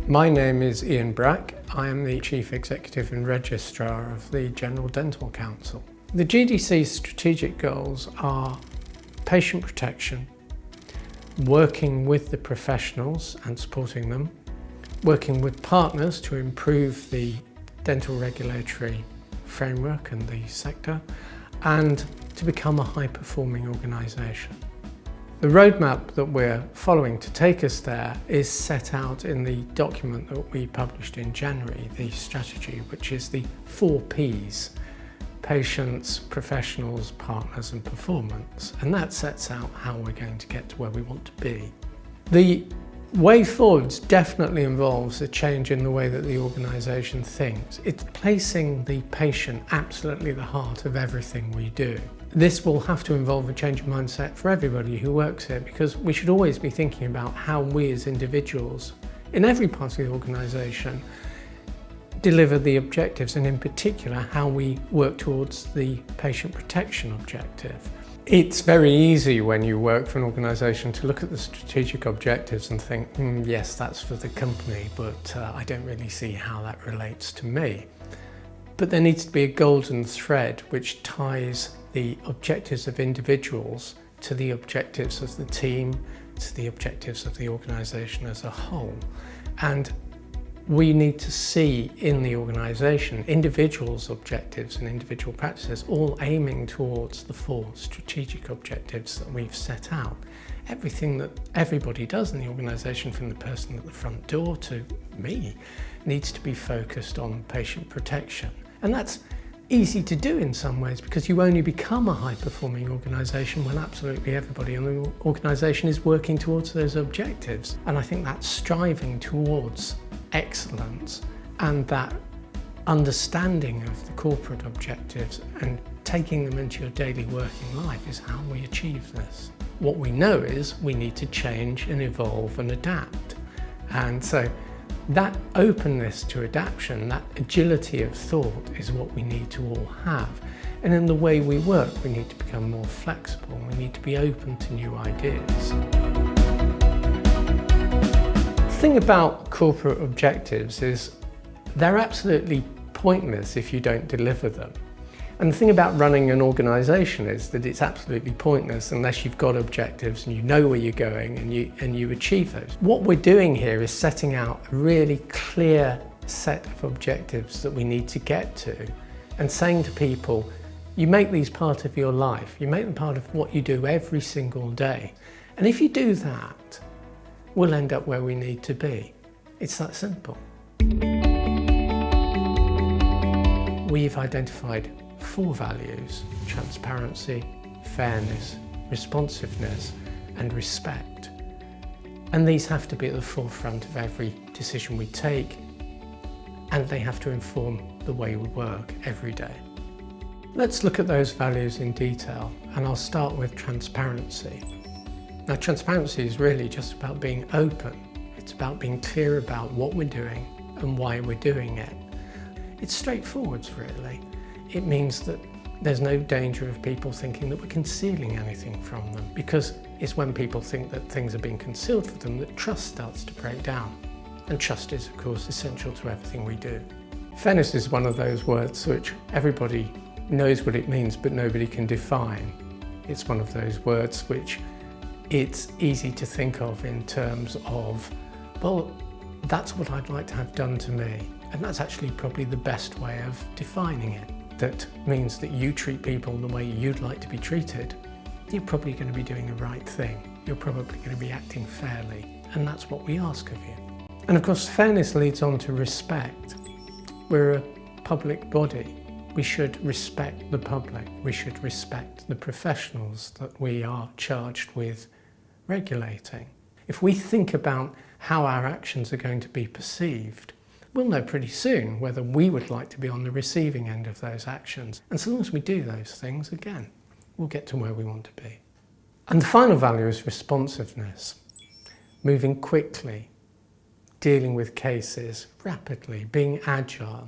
My name is Ian Brack. I am the Chief Executive and Registrar of the General Dental Council. The GDC's strategic goals are patient protection, working with the professionals and supporting them, working with partners to improve the dental regulatory framework and the sector, and to become a high-performing organisation. The roadmap that we're following to take us there is set out in the document that we published in January, the strategy, which is the 4 Ps: patients, professionals, partners and performance. And that sets out how we're going to get to where we want to be. The way forwards definitely involves a change in the way that the organisation thinks. It's placing the patient absolutely at the heart of everything we do. This will have to involve a change of mindset for everybody who works here, because we should always be thinking about how we as individuals in every part of the organisation deliver the objectives, and in particular how we work towards the patient protection objective. It's very easy when you work for an organisation to look at the strategic objectives and think, yes, that's for the company, but I don't really see how that relates to me. But there needs to be a golden thread which ties the objectives of individuals to the objectives of the team, to the objectives of the organisation as a whole. And we need to see in the organisation individuals' objectives and individual practices all aiming towards the 4 strategic objectives that we've set out. Everything that everybody does in the organisation, from the person at the front door to me, needs to be focused on patient protection. And that's easy to do in some ways, because you only become a high-performing organisation when absolutely everybody in the organisation is working towards those objectives. And I think that striving towards excellence and that understanding of the corporate objectives and taking them into your daily working life is how we achieve this. What we know is we need to change and evolve and adapt. And so that openness to adaptation, that agility of thought, is what we need to all have. And in the way we work, we need to become more flexible. We need to be open to new ideas. The thing about corporate objectives is they're absolutely pointless if you don't deliver them. And the thing about running an organisation is that it's absolutely pointless unless you've got objectives and you know where you're going and you achieve those. What we're doing here is setting out a really clear set of objectives that we need to get to, and saying to people, you make these part of your life, you make them part of what you do every single day. And if you do that, we'll end up where we need to be. It's that simple. We've identified 4 values: transparency, fairness, responsiveness and respect. And these have to be at the forefront of every decision we take, and they have to inform the way we work every day. Let's look at those values in detail, and I'll start with transparency. Now, transparency is really just about being open. It's about being clear about what we're doing and why we're doing it. It's straightforward, really. It means that there's no danger of people thinking that we're concealing anything from them, because it's when people think that things are being concealed from them that trust starts to break down. And trust is, of course, essential to everything we do. Fairness is one of those words which everybody knows what it means, but nobody can define. It's one of those words which it's easy to think of in terms of, well, that's what I'd like to have done to me. And that's actually probably the best way of defining it. That means that you treat people the way you'd like to be treated. You're probably going to be doing the right thing. You're probably going to be acting fairly. And that's what we ask of you. And of course, fairness leads on to respect. We're a public body. We should respect the public. We should respect the professionals that we are charged with regulating. If we think about how our actions are going to be perceived, we'll know pretty soon whether we would like to be on the receiving end of those actions. And so long as we do those things, again, we'll get to where we want to be. And the final value is responsiveness. Moving quickly, dealing with cases rapidly, being agile,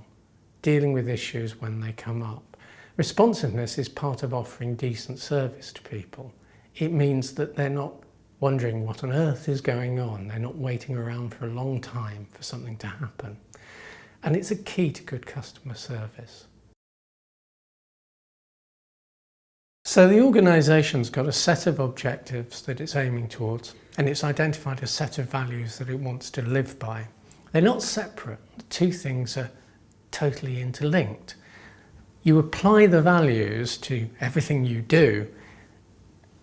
dealing with issues when they come up. Responsiveness is part of offering decent service to people. It means that they're not wondering what on earth is going on. They're not waiting around for a long time for something to happen. And it's a key to good customer service. So the organisation's got a set of objectives that it's aiming towards, and it's identified a set of values that it wants to live by. They're not separate. The two things are totally interlinked. You apply the values to everything you do,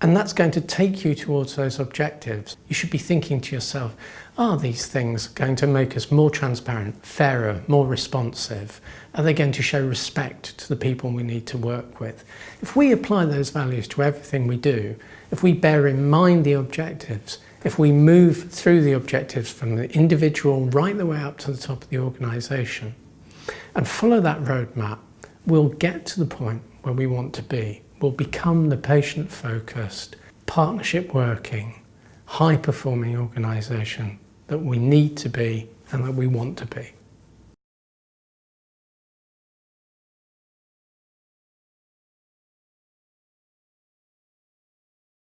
and that's going to take you towards those objectives. You should be thinking to yourself, are these things going to make us more transparent, fairer, more responsive? Are they going to show respect to the people we need to work with? If we apply those values to everything we do, if we bear in mind the objectives, if we move through the objectives from the individual right the way up to the top of the organisation and follow that roadmap, we'll get to the point where we want to be. We'll become the patient-focused, partnership-working, high-performing organisation that we need to be and that we want to be.